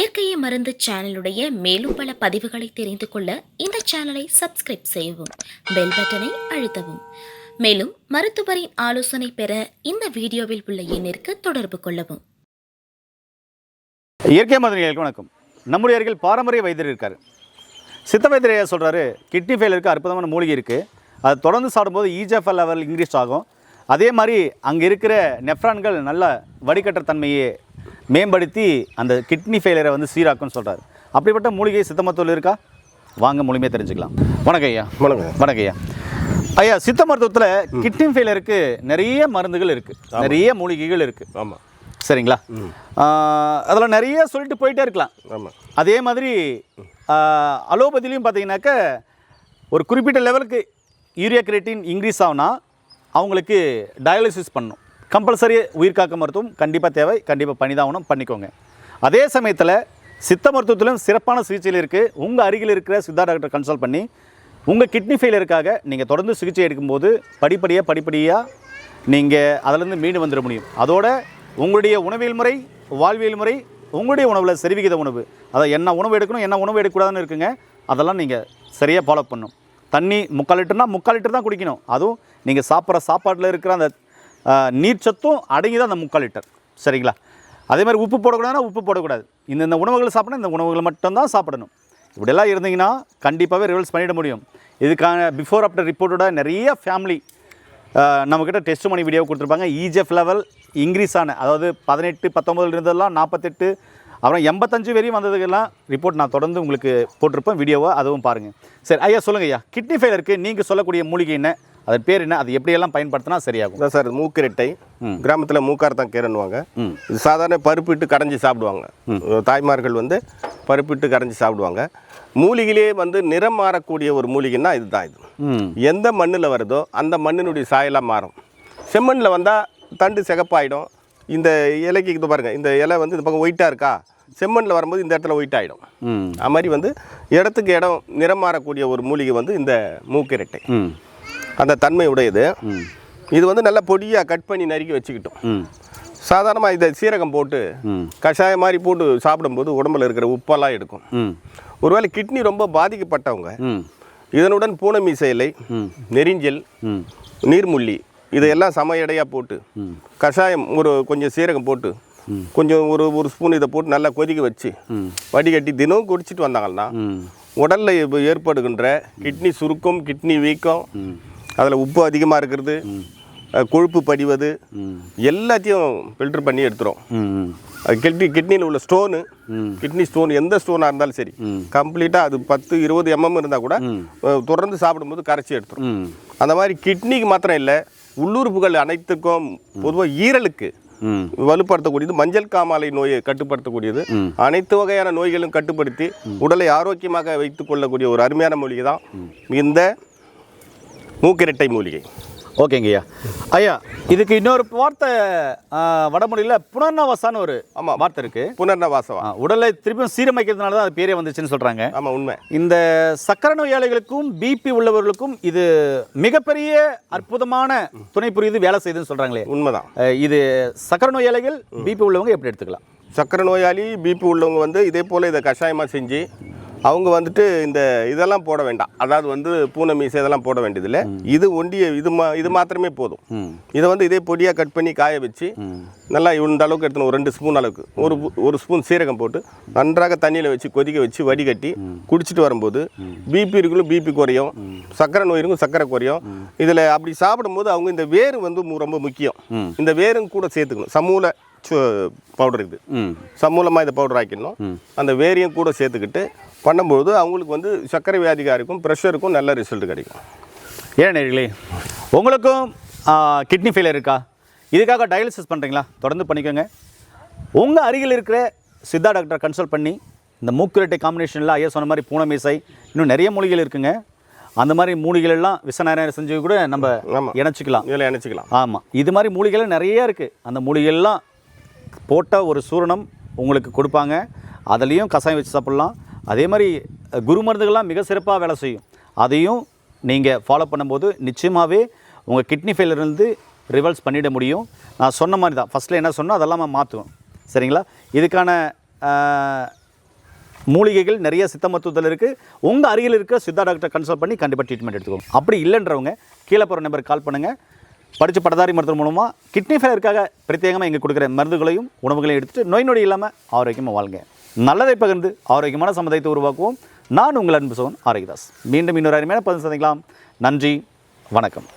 இயற்கையை மருந்து சேனலுடைய மேலும் பல பதிவுகளை தெரிந்து கொள்ள இந்த சேனலை சப்ஸ்கிரைப் செய்யவும், பெல் பட்டனை அழுத்தவும். மேலும் மருத்துவரின் ஆலோசனை பெற இந்த வீடியோவில் உள்ள எண்ணிற்கு தொடர்பு கொள்ளவும். இயற்கை மருந்துகளுக்கு வணக்கம். நம்முடைய அருகில் பாரம்பரிய வைத்தியர் இருக்கார். சித்த வைத்தியரையா சொல்கிறாரு, கிட்னி ஃபெயிலுக்கு அற்புதமான மூலிகை இருக்குது. அது தொடர்ந்து சாப்பிடும்போது EGFR லெவல் இன்க்ரீஸ் ஆகும். அதே மாதிரி அங்கே இருக்கிற நெஃப்ரான்கள் நல்ல வடிகட்டுற தன்மையை மேம்படுத்தி அந்த கிட்னி ஃபெயிலரை சீராக்குன்னு சொல்கிறார். அப்படிப்பட்ட மூலிகை சித்த மருத்துவத்தில் இருக்கா? வாங்க முழுமையாக தெரிஞ்சுக்கலாம். வணக்கம் ஐயா. வணக்கம் ஐயா. ஐயா, சித்த மருத்துவத்தில் கிட்னி ஃபெயிலருக்கு நிறைய மருந்துகள் இருக்குது, நிறைய மூலிகைகள் இருக்குது. ஆமாம், சரிங்களா? அதில் நிறைய சொல்லிட்டு போயிட்டே இருக்கலாம். ஆமாம். அதே மாதிரி அலோபதிலையும் பார்த்தீங்கன்னாக்க ஒரு குறிப்பிட்ட லெவலுக்கு யூரியா கிரியேட்டின் இன்க்ரீஸ் ஆகுனா அவங்களுக்கு டயாலிசிஸ் பண்ணணும். கம்பல்சரி உயிர்காக்க மருத்துவம் கண்டிப்பாக தேவை, கண்டிப்பாக பண்ணிதாகணும், பண்ணிக்கோங்க. அதே சமயத்தில் சித்த மருத்துவத்திலும் சிறப்பான சிகிச்சையில் இருக்குது. உங்கள் அருகில் இருக்கிற சித்தா டாக்டர் கன்சல்ட் பண்ணி உங்கள் கிட்னி ஃபெயிலருக்காக நீங்கள் தொடர்ந்து சிகிச்சை எடுக்கும்போது படிப்படியாக நீங்கள் அதிலேருந்து மீண்டு வந்துட முடியும். அதோட உங்களுடைய உணவியல் முறை, வாழ்வியல் முறை, உங்களுடைய உணவில் சரிவிகித உணவு, அதை என்ன உணவு எடுக்கணும், என்ன உணவு எடுக்கக்கூடாதுன்னு இருக்குங்க. அதெல்லாம் நீங்கள் சரியாக ஃபாலோ பண்ணணும். தண்ணி 3/4 லிட்டர்னா 3/4 லிட்டர் தான் குடிக்கணும். அதுவும் நீங்கள் சாப்பிட்ற சாப்பாட்டில் இருக்கிற அந்த நீர் சத்தும் அடங்கி தான் அந்த 3/4 லிட்டர். சரிங்களா? அதே மாதிரி உப்பு போடக்கூடாதுன்னா உப்பு போடக்கூடாது. இந்த உணவுகளை சாப்பிடணும், இந்த உணவுகளை மட்டும்தான் சாப்பிடணும். இப்படியெல்லாம் இருந்தீங்கன்னா கண்டிப்பாகவே ரிவல்ஸ் பண்ணிட முடியும். இதுக்கான பிஃபோர் ஆஃப்டர் ரிப்போர்ட்டோட நிறைய ஃபேமிலி நம்மக்கிட்ட டெஸ்ட் மணி வீடியோ கொடுத்துருப்பாங்க. EGF லெவல் இன்க்ரீஸ் ஆன, அதாவது 18, 19 இருந்ததெல்லாம் 48, அப்புறம் 85 வரையும் வந்ததுக்கெல்லாம் ரிப்போர்ட் நான் தொடர்ந்து உங்களுக்கு போட்டிருப்பேன் வீடியோவை, அதுவும் பாருங்கள். சரி ஐயா, சொல்லுங்கள் ஐயா, கிட்னி ஃபெயிலருக்கு நீங்கள் சொல்லக்கூடிய மூலிகை என்ன, அதன் பேர் என்ன, அது எப்படியெல்லாம் பயன்படுத்தினா சரியாகும்? சார், மூக்கிரட்டை, கிராமத்தில் மூக்கார்த்தான் கீரைன்னுவாங்க. இது சாதாரண பருப்பிட்டு கரைஞ்சி சாப்பிடுவாங்க. தாய்மார்கள் பருப்பிட்டு கரைஞ்சி சாப்பிடுவாங்க. மூலிகையிலே நிறம் மாறக்கூடிய ஒரு மூலிகைன்னா இதுதான். இது எந்த மண்ணில் வருதோ அந்த மண்ணினுடைய சாயலாக மாறும். செம்மண்ணில் வந்தால் தண்டு சிகப்பாயிடும். இந்த இலைக்கு இது பாருங்கள், இந்த இலை இந்த பக்கம் ஒயிட்டாக இருக்கா, செம்மண்ணில் வரும்போது இந்த இடத்துல ஒயிட் ஆகிடும். அது மாதிரி இடத்துக்கு இடம் நிறம் மாறக்கூடிய ஒரு மூலிகை இந்த மூக்கிரட்டை. அந்த தன்மை உடையது. இது நல்லா பொடியாக கட் பண்ணி நறுக்கி வச்சுக்கிட்டோம். சாதாரணமாக இதை சீரகம் போட்டு கஷாயம் மாதிரி போட்டு சாப்பிடும்போது உடம்புல இருக்கிற உப்பெல்லாம் எடுக்கும். ஒருவேளை கிட்னி ரொம்ப பாதிக்கப்பட்டவங்க இதனுடன் பூனைமீசை இலை, நெரிஞ்சல், நீர்முள்ளி இதையெல்லாம் சம எடையாக போட்டு கஷாயம் கொஞ்சம் சீரகம் போட்டு கொஞ்சம் ஒரு ஸ்பூன் இதை போட்டு நல்லா கொதிக்க வச்சு வடிகட்டி தினமும் குடிச்சிட்டு வந்தாங்கன்னா உடலில் ஏற்படுகின்ற கிட்னி சுருக்கம், கிட்னி வீக்கம், அதில் உப்பு அதிகமாக இருக்கிறது, கொழுப்பு படிவது எல்லாத்தையும் ஃபில்டர் பண்ணி எடுத்துரும். கிட்னியில் உள்ள ஸ்டோனு, கிட்னி ஸ்டோன் எந்த ஸ்டோனாக இருந்தாலும் சரி, கம்ப்ளீட்டாக அது 10-20 mm இருந்தால் கூட தொடர்ந்து சாப்பிடும்போது கரைச்சி எடுத்துரும். அந்த மாதிரி கிட்னிக்கு மாத்திரம் இல்லை, உள்ளுறுப்புகள் அனைத்துக்கும், பொதுவாக ஈரலுக்கு வலுப்படுத்தக்கூடியது, மஞ்சள் காமாலை நோயை கட்டுப்படுத்தக்கூடியது, அனைத்து வகையான நோய்களும் கட்டுப்படுத்தி உடலை ஆரோக்கியமாக வைத்துக் கொள்ளக்கூடிய ஒரு அருமையான மூலிகை தான் இந்த மூக்கிரட்டை மூலிகை. ஓகேங்க ஐயா. ஐயா, இதுக்கு இன்னொரு வார்த்தை வடமொழியில் புனர்னவாசான்னு ஒரு வார்த்தை இருக்குது. புனர்னவாசம், உடலை திருப்பியும் சீரமைக்கிறதுனால தான் அது பேரே வந்துச்சுன்னு சொல்கிறாங்க. ஆமாம், உண்மை. இந்த சக்கரை நோயாளிகளுக்கும் பிபி உள்ளவர்களுக்கும் இது மிகப்பெரிய அற்புதமான துணை புரியுது, வேலை செய்யுதுன்னு சொல்கிறாங்களே, உண்மைதான். இது சக்கரை நோயாளிகள், பிபி உள்ளவங்க எப்படி எடுத்துக்கலாம்? சக்கரை நோயாளி, பிபி உள்ளவங்க இதே போல் இதை கஷாயமாக செஞ்சு அவங்க இந்த இதெல்லாம் போட வேண்டாம். அதாவது பூனை மீசை இதெல்லாம் போட வேண்டியதில்லை. இது ஒண்டிய இது மாத்திரமே போதும். இதை இதே பொடியாக கட் பண்ணி காய வச்சு நல்லா இந்த அளவுக்கு எடுத்துணும். ஒரு 2 ஸ்பூன் அளவுக்கு ஒரு ஸ்பூன் சீரகம் போட்டு நன்றாக தண்ணியில் வச்சு கொதிக்க வச்சு வடிகட்டி குடிச்சிட்டு வரும்போது பிபி இருக்கும், பிபி குறையும், சக்கரை நோய் இருக்கும், சக்கரை குறையும். இதில் அப்படி சாப்பிடும்போது அவங்க இந்த வேரு ரொம்ப முக்கியம். இந்த வேரும் கூட சேர்த்துக்கணும். சமூல பவுடர், இது சமூலமாக இதை பவுடர் ஆக்கிடணும். அந்த வேரையும் கூட சேர்த்துக்கிட்டு பண்ணும்போது அவங்களுக்கு சர்க்கரை வியாதிகாருக்கும் ப்ரெஷருக்கும் நல்ல ரிசல்ட் கிடைக்கும். ஏன் நேர்களே, உங்களுக்கும் கிட்னி ஃபெயிலியர் இருக்கா? இதுக்காக டயாலிசிஸ் பண்ணுறீங்களா? தொடர்ந்து பண்ணிக்கோங்க. உங்கள் அருகில் இருக்கிற சித்தா டாக்டரை கன்சல்ட் பண்ணி இந்த மூக்கிரட்டை காம்பினேஷனில் ஐயா சொன்ன மாதிரி பூனைமீசை, இன்னும் நிறைய மூலிகைகள் இருக்குங்க. அந்த மாதிரி மூலிகைகள் எல்லாம் விஷநேரம் செஞ்சு கூட நம்ம இணைச்சிக்கலாம். இதில் இணைச்சிக்கலாம். ஆமாம், இது மாதிரி மூலிகைகள் நிறைய இருக்குது. அந்த மூலிகைகள்லாம் போட்ட ஒரு சூரணம் உங்களுக்கு கொடுப்பாங்க. அதுலேயும் கஷாயம் வச்சு சாப்பிட்லாம். அதே மாதிரி குரு மருந்துகள்லாம் மிக சிறப்பாக வேலை செய்யும். அதையும் நீங்கள் ஃபாலோ பண்ணும்போது நிச்சயமாகவே உங்கள் கிட்னி ஃபெயிலியர்லேருந்து ரிவல்ஸ் பண்ணிட முடியும். நான் சொன்ன மாதிரி தான், ஃபஸ்ட்டில் என்ன சொன்னோம் அதெல்லாம் மாற்றுவோம். சரிங்களா? இதுக்கான மூலிகைகள் நிறைய சித்த மருத்துவத்தில் இருக்குது. உங்கள் அருகில் இருக்கிற சித்தா டாக்டரை கன்சல்ட் பண்ணி கண்டிப்பாக ட்ரீட்மெண்ட் எடுத்துக்கோங்க. அப்படி இல்லைன்றவங்க கீழே போகிற நம்பருக்கு கால் பண்ணுங்கள். படித்த பட்டதாரி மருத்துவம் மூலமாக கிட்னி ஃபெயிலுக்காக பிரத்யேகமாக இங்கே கொடுக்குற மருந்துகளையும் உணவுகளையும் எடுத்துகிட்டு நோய் நொடி இல்லாமல் ஆரோக்கியமாக வாழுங்க. நல்லதை பகிர்ந்து ஆரோக்கியமான சமுதாயத்தை உருவாக்குவோம். நான் உங்கள் அன்பு சோன் ஆரோக்கியதாஸ். மீண்டும் இன்னொரு அருமையான பதிவு சந்திக்கலாம். நன்றி, வணக்கம்.